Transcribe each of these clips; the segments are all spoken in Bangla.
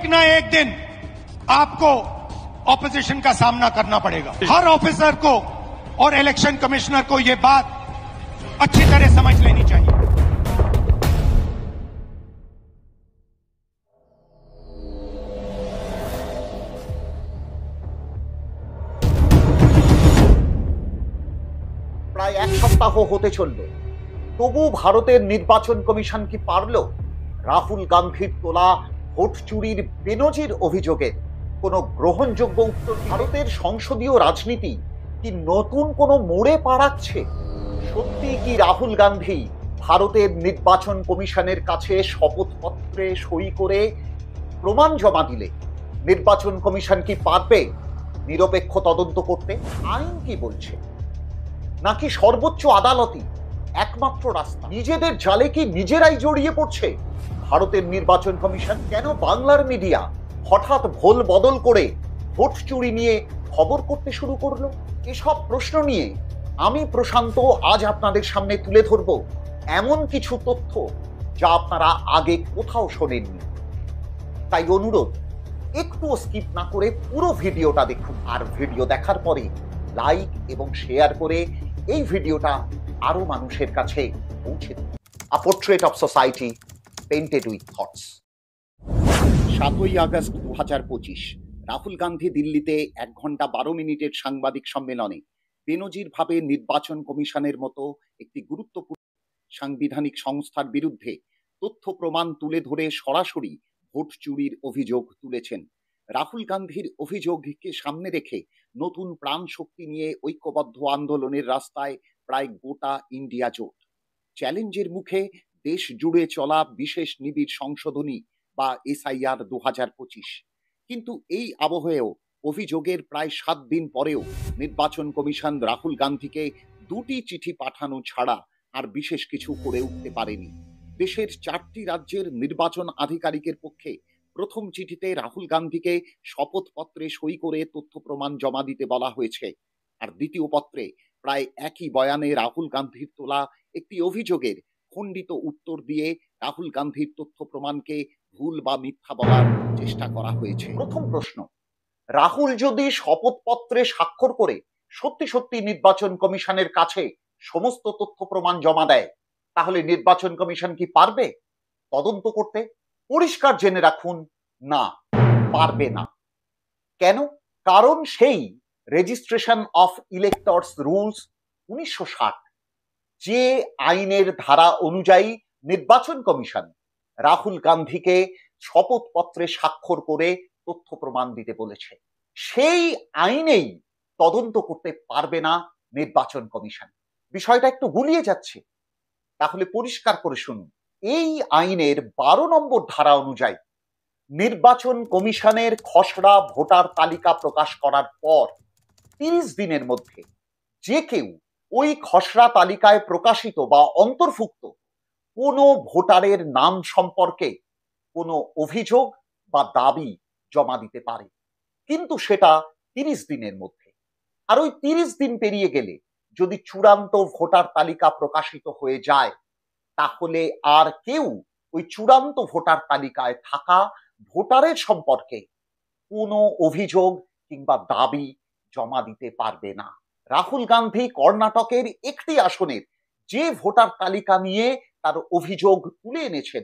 ना एक दिन आपको ऑपोजिशन का सामना करना पड़ेगा। हर ऑफिसर को और इलेक्शन कमिश्नर को यह बात अच्छी तरह समझ लेनी चाहिए। প্রায় এক সপ্তাহ হতে চলল, তবু ভারতের নির্বাচন কমিশন কি পারল রাহুল গান্ধীর তোলা ভোট চুরির বেনজির অভিযোগের কোনো গ্রহণযোগ্য উত্তর? ভারতের সংসদীয় রাজনীতি কি নতুন কোনো মোড়ে পা রাখছে? সত্যি কি রাহুল গান্ধী ভারতের নির্বাচন কমিশনের কাছে শপথপত্রে সই করে প্রমাণ জমা দিলে নির্বাচন কমিশন কি পারবে নিরপেক্ষ তদন্ত করতে? আইন কি বলছে? নাকি সর্বোচ্চ আদালতই একমাত্র রাস্তা? নিজেদের জালে কি নিজেরাই জড়িয়ে পড়ছে ভারতের নির্বাচন কমিশন? কেন বাংলার মিডিয়া হঠাৎ ভোল বদল করে ভোট চুরি নিয়ে খবর করতে শুরু করলো? এসব প্রশ্ন নিয়ে আমি প্রশান্ত আজ আপনাদের সামনে তুলে ধরব এমন কিছু তথ্য যা আপনারা আগে কোথাও শোনেননি। তাই অনুরোধ, একটুও স্কিপ না করে পুরো ভিডিওটা দেখুন, আর ভিডিও দেখার পরে লাইক এবং শেয়ার করে এই ভিডিওটা আরো মানুষের কাছে পৌঁছে দিন। A portrait of society painted with thoughts. 7ই আগস্ট 2025 রাহুল গান্ধী দিল্লিতে 1 ঘন্টা 12 মিনিটের সাংবাদিক সম্মেলনে বেনজিরভাবে নির্বাচন কমিশনের মতো একটি গুরুত্বপূর্ণ সাংবিধানিক সংস্থার বিরুদ্ধে তথ্য প্রমাণ তুলে ধরে সরাসরি ভোট চুরির অভিযোগ তুলেছেন। রাহুল গান্ধীর অভিযোগকে সামনে রেখে নতুন প্রাণ শক্তি নিয়ে ঐক্যবদ্ধ আন্দোলনের রাস্তায় প্রায় গোটা ইন্ডিয়া জোট। চ্যালেঞ্জের মুখে দেশ জুড়ে চলা বিশেষ নিবিড় সংশোধনী বা SIR 2025। কিন্তু এই আবহেও অভিযোগের প্রায় 7 দিন পরেও নির্বাচন কমিশন রাহুল গান্ধীকে 2টি চিঠি পাঠানো ছাড়া আর বিশেষ কিছু করে উঠতে পারেনি। দেশের 4টি রাজ্যের নির্বাচন আধিকারিকের পক্ষে প্রথম চিঠিতে রাহুল গান্ধীকে শপথপত্রে সই করে তথ্য প্রমাণ জমা দিতে বলা হয়েছে, আর দ্বিতীয় পত্রে প্রায় একই বয়ানে রাহুল গান্ধীর তোলা একটি অভিযোগের খণ্ডিত উত্তর দিয়ে রাহুল গান্ধীর তথ্য প্রমাণকে ভুল বা মিথ্যা বলার চেষ্টা করা হয়েছে। প্রথম প্রশ্ন, রাহুল যদি শপথপত্রে স্বাক্ষর করে সত্যি সত্যি নির্বাচন কমিশনের কাছে সমস্ত তথ্য প্রমাণ জমা দেয়, তাহলে নির্বাচন কমিশন কি পারবে তদন্ত করতে? পরিষ্কার জেনে রাখুন, না, পারবে না। কেন? কারণ সেই রেজিস্ট্রেশন অফ ইলেক্টরস রুলস 1960 যে আইনের ধারা অনুযায়ী নির্বাচন কমিশন রাহুল গান্ধীকে শপথপত্রে স্বাক্ষর করে তথ্য প্রমাণ দিতে বলেছে, সেই আইনেই তদন্ত করতে পারবে না নির্বাচন কমিশন। বিষয়টা একটু গুলিয়ে যাচ্ছে, তাহলে পরিষ্কার করে শুনুন। এই আইনের 12 নম্বর ধারা অনুযায়ী নির্বাচন কমিশনের খসড়া ভোটার তালিকা প্রকাশ করার পর 30 দিনের মধ্যে যে কেউ ওই খসড়া তালিকায় প্রকাশিত বা অন্তর্ভুক্ত কোনো ভোটারের নাম সম্পর্কে কোনো অভিযোগ বা দাবি জমা দিতে পারে, কিন্তু সেটা 30 দিনের মধ্যে। আর ওই 30 দিন পেরিয়ে গেলে যদি চূড়ান্ত ভোটার তালিকা প্রকাশিত হয়ে যায়, তাহলে আর কেউ ওই চূড়ান্ত ভোটার তালিকায় থাকা ভোটারের সম্পর্কে কোনো অভিযোগ কিংবা দাবি জমা দিতে পারবে না। রাহুল গান্ধী কর্ণাটকের একটি আসনের যে ভোটার তালিকা নিয়ে তার অভিযোগ তুলে এনেছেন,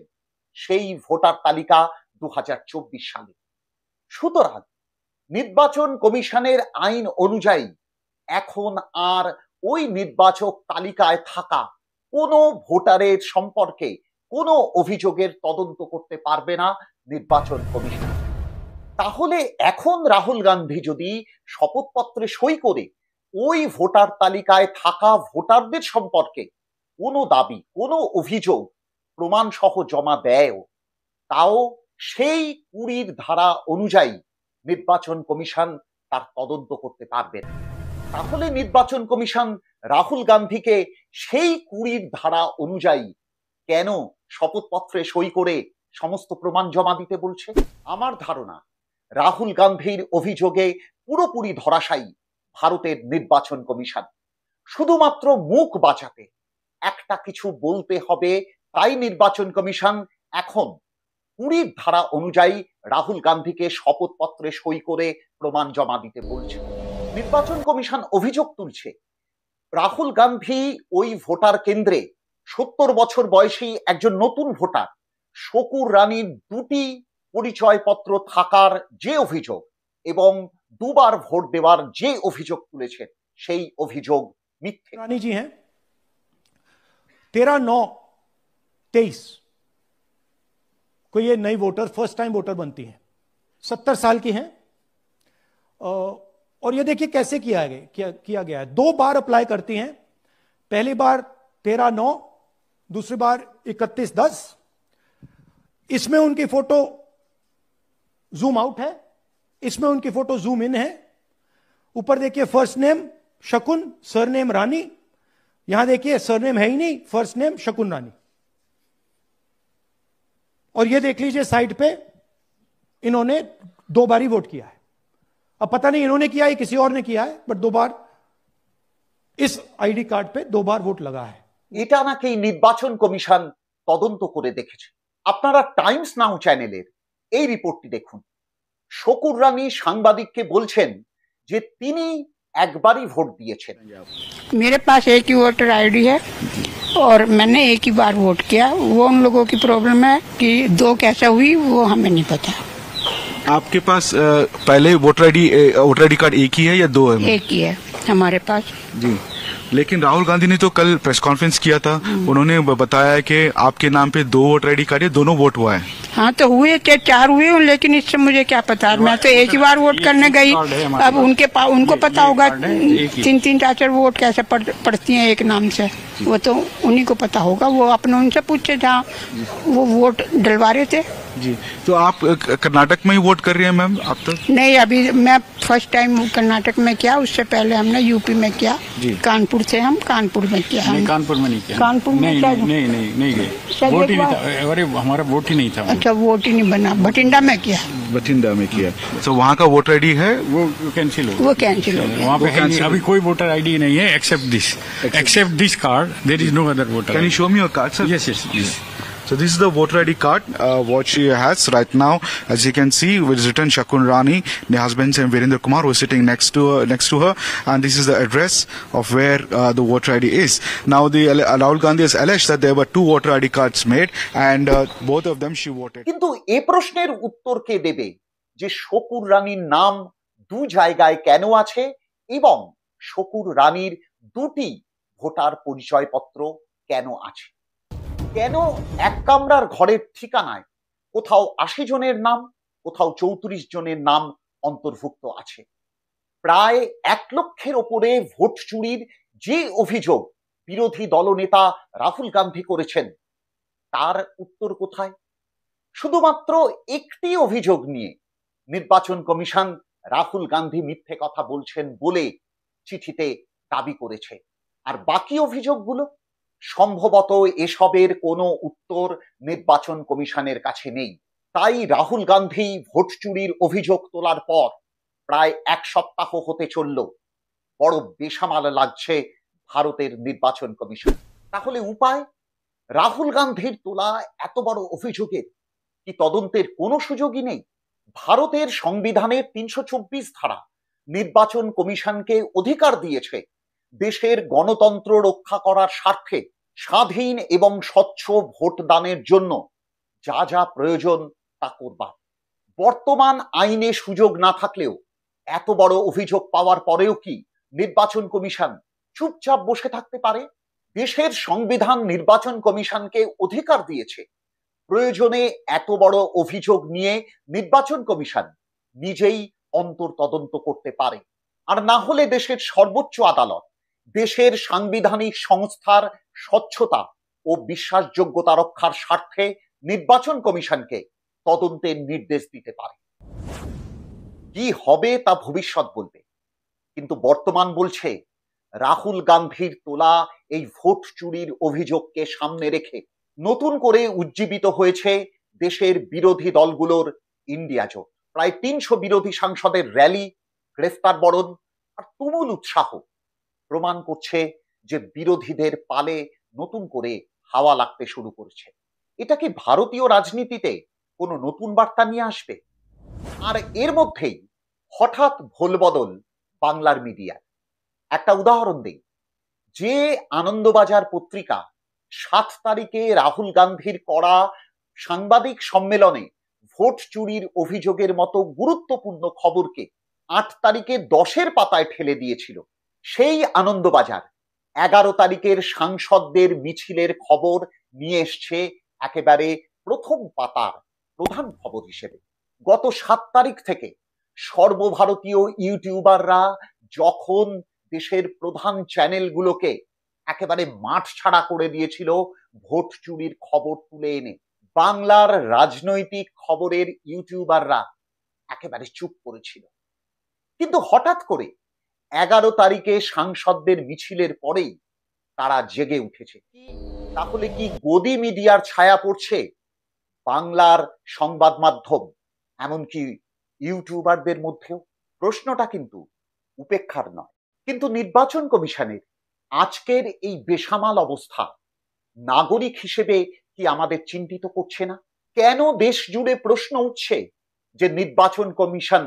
সেই ভোটার তালিকা 2024 সালে। সুতরাং নির্বাচন কমিশনের আইন অনুযায়ী এখন আর ওই নির্বাচক তালিকায় থাকা কোনো ভোটারের সম্পর্কে কোনো অভিযোগের তদন্ত করতে পারবে না নির্বাচন কমিশন। তাহলে এখন রাহুল গান্ধী যদি শপথপত্রে সই করে ওই ভোটার তালিকায় থাকা ভোটারদের সম্পর্কে কোনো দাবি, কোনো অভিযোগ প্রমাণ সহ জমা দেয়, তাও সেই 20 ধারা অনুযায়ী নির্বাচন কমিশন তার তদন্ত করতে পারবে না। তাহলে নির্বাচন কমিশন রাহুল গান্ধীকে সেই 20 ধারা অনুযায়ী কেন শপথপত্রে সই করে সমস্ত প্রমাণ জমা দিতে বলছে? আমার ধারণা রাহুল গান্ধীর অভিযোগে পুরোপুরি ধরাশায়ী ভারতের নির্বাচন কমিশন। শুধুমাত্র মুখ বাঁচাতে একটা কিছু বলতে হবে, তাই নির্বাচন কমিশন এখন 20 ধারা অনুযায়ী রাহুল গান্ধীকে শপথপত্রে সই করে প্রমাণ জমা দিতে বলছে। নির্বাচন কমিশন অভিযোগ তুলছে রাহুল গান্ধী ওই ভোটার কেন্দ্রে 70 বছর বয়সী একজন নতুন ভোটার শকুর রানীর 2টি পরিচয়পত্র থাকার যে অভিযোগ এবং দুবার ভোট দেওয়ার যে অভিযোগ তুলেছেন সেই অভিযোগ মিথ্যে। रानी जी हैं 13/9/23 को ये नई वोटर फर्स्ट टाइम वोटर बनती हैं, 70 साल की हैं। और ये देखिए कैसे किया गया है। 2 बार अप्लाई करती हैं, पहली बार 13/9, दूसरी बार 31/10। इसमें उनकी फोटो जूम आउट है, इसमें उनकी फोटो जूम इन है। ऊपर देखिए फर्स्ट नेम शकुन, सरनेम रानी। यहां देखिए सरनेम है ही नहीं, फर्स्ट नेम शकुन रानी। और ये देख लीजिए साइड पे इन्होंने 2 बार ही वोट किया है। अब पता नहीं इन्होंने किया है किसी और ने किया है, बट 2 बार इस आईडी कार्ड पे 2 बार वोट लगा है। এটা নাকি নির্বাচন কমিশন তদন্ত করে দেখেছে। আপনারা টাইমস নাও চ্যানেলের এই রিপোর্টটি দেখুন। শকুর রানী সাংবাদিককে বলছেন যে তিনি একবারই ভোট দিয়েছেন। मेरे पास एक ही वोटर आईडी है और मैंने एक ही बार वोट किया। वो उन लोगों की प्रॉब्लम है कि 2 कैसे हुई वो हमें नहीं पता। आपके पास पहले वोटर आईडी कार्ड एक ही है या 2 है? एक ही है हमारे पास जी। लेकिन राहुल गांधी ने तो कल प्रेस कॉन्फ्रेंस किया था, उन्होंने बताया कि आपके नाम पे 2 वोटर आईडी कार्ड है, दोनों वोट हुआ है। हाँ तो हुए थे 4 हुए, लेकिन इससे मुझे क्या पता। मैं तो एक ही बार वोट करने गई। अब उनको पता होगा 3-3 4 वोट कैसे पड़ती हैं एक नाम से। वो तो उन्हीं को पता होगा, वो अपने उनसे पूछे जहाँ वो वोट डलवा रहे थे। जी, तो आप कर्नाटक में ही वोट कर रही हैं मैम अब तक? नहीं, अभी मैं फर्स्ट टाइम कर्नाटक में किया, उससे पहले हमने यूपी में किया। कानपुर से हम कानपुर में किया। नहीं, कानपुर में नहीं किया। कानपुर में नहीं गए, वोट ही नहीं था। अरे हमारा वोट ही नहीं था। अच्छा, वोट ही नहीं बना। भटिंडा में किया। बठिंडा में किया। तो वहाँ का वोटर आईडी है वो कैंसिल हो वो कैंसिल हो गया। वहाँ पे अभी कोई वोटर आईडी नहीं है except this card. There is no other voter. Can you show me your card sir? Yes yes please. So this is the voter ID card what she has right now. As you can see, it is written Shakun Rani. The husband is Virendra Kumar, who is sitting next to her, and this is the address of where the voter ID is. Now, the Rahul Gandhi has alleged that there were 2 voter ID cards made, and both of them she voted. কিন্তু এই প্রশ্নের উত্তর কে দেবে যে শকুর রানীর নাম 2 জায়গায় কেন আছে এবং শকুর রানীর 2টি ভোটার পরিচয়পত্র কেন আছে? কেন এক কামরার ঘরের ঠিকানায় কোথাও 80 জনের নাম, কোথাও 34 জনের নাম অন্তর্ভুক্ত আছে? প্রায় 1 লক্ষের ওপরে ভোট চুরির যে অভিযোগ বিরোধী দলনেতা রাহুল গান্ধী করেছেন তার উত্তর কোথায়? শুধুমাত্র একটি অভিযোগ নিয়ে নির্বাচন কমিশন রাহুল গান্ধী মিথ্যে কথা বলছেন বলে চিঠিতে দাবি করেছে। আর বাকি অভিযোগগুলো সম্ভবত এসবের কোনো উত্তর নির্বাচন কমিশনের কাছে নেই। তাই রাহুল গান্ধী ভোট চুরির অভিযোগ তোলার পর প্রায় 1 সপ্তাহ হতে চলল। বড় বেসামাল লাগছে ভারতের নির্বাচন কমিশন। তাহলে উপায়? রাহুল গান্ধীর তোলা এত বড় অভিযোগের কি তদন্তের কোনো সুযোগই নেই? ভারতের সংবিধানের 324 ধারা নির্বাচন কমিশনকে অধিকার দিয়েছে দেশের গণতন্ত্র রক্ষা করার স্বার্থে স্বাধীন এবং স্বচ্ছ ভোটদানের জন্য যা যা প্রয়োজন তা করবার। বর্তমান আইনে সুযোগ না থাকলেও এত বড় অভিযোগ পাওয়ার পরেও কি নির্বাচন কমিশন চুপচাপ বসে থাকতে পারে? দেশের সংবিধান নির্বাচন কমিশনকে অধিকার দিয়েছে প্রয়োজনে এত বড় অভিযোগ নিয়ে নির্বাচন কমিশন নিজেই অন্তর্তদন্ত করতে পারে। আর না হলে দেশের সর্বোচ্চ আদালত দেশের সাংবিধানিক সংস্থার স্বচ্ছতা ও বিশ্বাসযোগ্যতা রক্ষার স্বার্থে নির্বাচন কমিশনকে তদন্তের নির্দেশ দিতে পারে। কি হবে তা ভবিষ্যৎ বলবে, কিন্তু বর্তমান বলছে রাহুল গান্ধীর তোলা এই ভোট চুরির অভিযোগকে সামনে রেখে নতুন করে উজ্জীবিত হয়েছে দেশের বিরোধী দলগুলোর ইন্ডিয়া জোট। প্রায় 300 বিরোধী সাংসদের র্যালি, গ্রেফতার বরণ আর তুমুল উৎসাহ প্রমাণ করছে যে বিরোধীদের পালে নতুন করে হাওয়া লাগতে শুরু করেছে। এটা কি ভারতীয় রাজনীতিতে কোনো নতুন বার্তা নিয়ে আসবে? আর এর মধ্যেই হঠাৎ ভোলবদল বাংলার মিডিয়ার। একটা উদাহরণ দেই, যে আনন্দবাজার পত্রিকা 7 তারিখে রাহুল গান্ধীর করা সাংবাদিক সম্মেলনে ভোট চুরির অভিযোগের মতো গুরুত্বপূর্ণ খবরকে 8 তারিখে 10-এর পাতায় ঠেলে দিয়েছিল, সেই আনন্দবাজার 11 তারিখের সাংসদদের মিছিলের খবর নিয়ে এসছে একেবারে প্রথম পাতার প্রধান খবর হিসেবে। গত 7 তারিখ থেকে সর্বভারতীয় ইউটিউবাররা যখন দেশের প্রধান চ্যানেলগুলোকে একেবারে মাঠ ছাড়া করে দিয়েছিল ভোট চুরির খবর তুলে এনে, বাংলার রাজনৈতিক খবরের ইউটিউবাররা একেবারে চুপ করেছিল। কিন্তু হঠাৎ করে 11 তারিখে সাংসদদের মিছিলের পরেই তারা জেগে উঠেছে। তাহলে কি গদি মিডিয়ার ছায়া পড়ছে বাংলার সংবাদ মাধ্যম, এমনকি ইউটিউবারদের মধ্যেও? প্রশ্নটা কিন্তু উপেক্ষার নয়। কিন্তু নির্বাচন কমিশনের আজকের এই বেসামাল অবস্থা নাগরিক হিসেবে কি আমাদের চিন্তিত করছে না? কেন দেশ জুড়ে প্রশ্ন উঠছে যে নির্বাচন কমিশন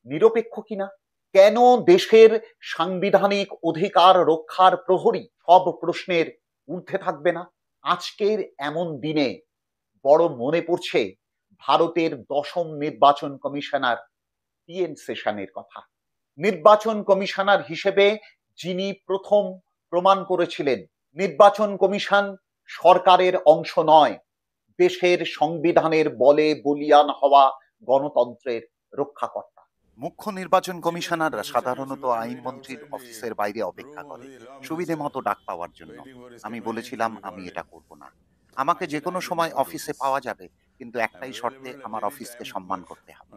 নিরপেক্ষ কিনা? কেন দেশের সাংবিধানিক অধিকার রক্ষার প্রহরী সব প্রশ্নের ঊর্ধ্বে থাকবে না? আজকের এমন দিনে বড় মনে পড়ছে ভারতের 10ম নির্বাচন কমিশনার টিএন সেশনের কথা। নির্বাচন কমিশনার হিসেবে যিনি প্রথম প্রমাণ করেছিলেন নির্বাচন কমিশন সরকারের অংশ নয়, দেশের সংবিধানের বলে বলিয়ান হওয়া গণতন্ত্রের রক্ষাকর্তা। মুখ্য নির্বাচন কমিশনাররা সাধারণত আইনমন্ত্রীর অফিসের বাইরে অপেক্ষা করে সুবিধে মতো ডাক পাওয়ার জন্য। আমি বলেছিলাম আমি এটা করব না, আমাকে যে কোনো সময় অফিসে পাওয়া যাবে, কিন্তু একটাই শর্তে, আমার অফিসকে সম্মান করতে হবে।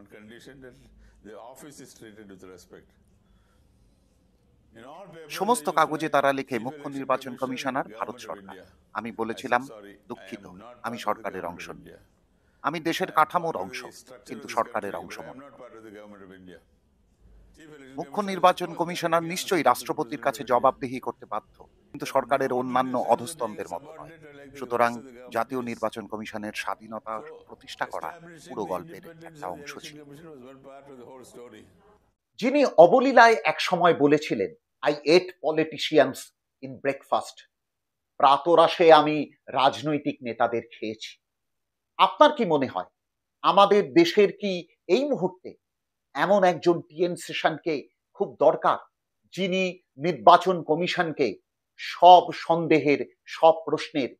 সমস্ত কাগজে তারা লিখে মুখ্য নির্বাচন কমিশনার ভারত সরকার। আমি বলেছিলাম দুঃখিত, আমি সরকারের অংশ নই, আমি দেশের কাঠামোর অংশ, কিন্তু সরকারের অংশ নই। মুখ্য নির্বাচন কমিশনার নিশ্চয়ই রাষ্ট্রপতির কাছে জবাবদিহি করতে বাধ্য, কিন্তু সরকারের অন্যান্য অধস্তম্ভের মতো নয়। সুতরাং জাতীয় নির্বাচন কমিশনের স্বাধীনতা প্রতিষ্ঠা করা পুরো গল্পের একটা অংশ ছিল। যিনি অবলীলায় এক সময় বলেছিলেন, I ate politicians in breakfast, প্রাতরাশে আমি রাজনৈতিক নেতাদের খেয়েছি। আপনার কি মনে হয় আমাদের দেশের কি এই মুহূর্তে এমন একজন টিএন সেশনকে খুব দরকার, যিনি নির্বাচন কমিশনকে সব সন্দেহের, সব প্রশ্নের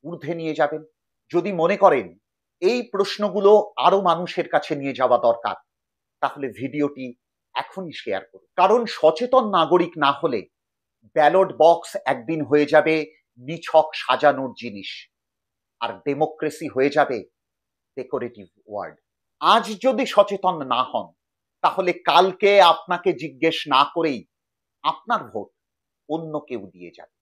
ঊর্ধ্বে নিয়ে যাবেন? যদি মনে করেন এই প্রশ্নগুলো আরো মানুষের কাছে নিয়ে যাওয়া দরকার, তাহলে ভিডিওটি এখনই শেয়ার করুন। কারণ সচেতন নাগরিক না হলে ব্যালট বক্স একদিন হয়ে যাবে নিছক সাজানোর জিনিস, আর ডেমোক্রেসি হয়ে যাবে ডেকোরেটিভ ওয়ার্ড। আজ যদি সচেতন না হন, তাহলে কালকে আপনাকে জিজ্ঞেস না করেই আপনার ভোট অন্য কেউ দিয়ে যাবে।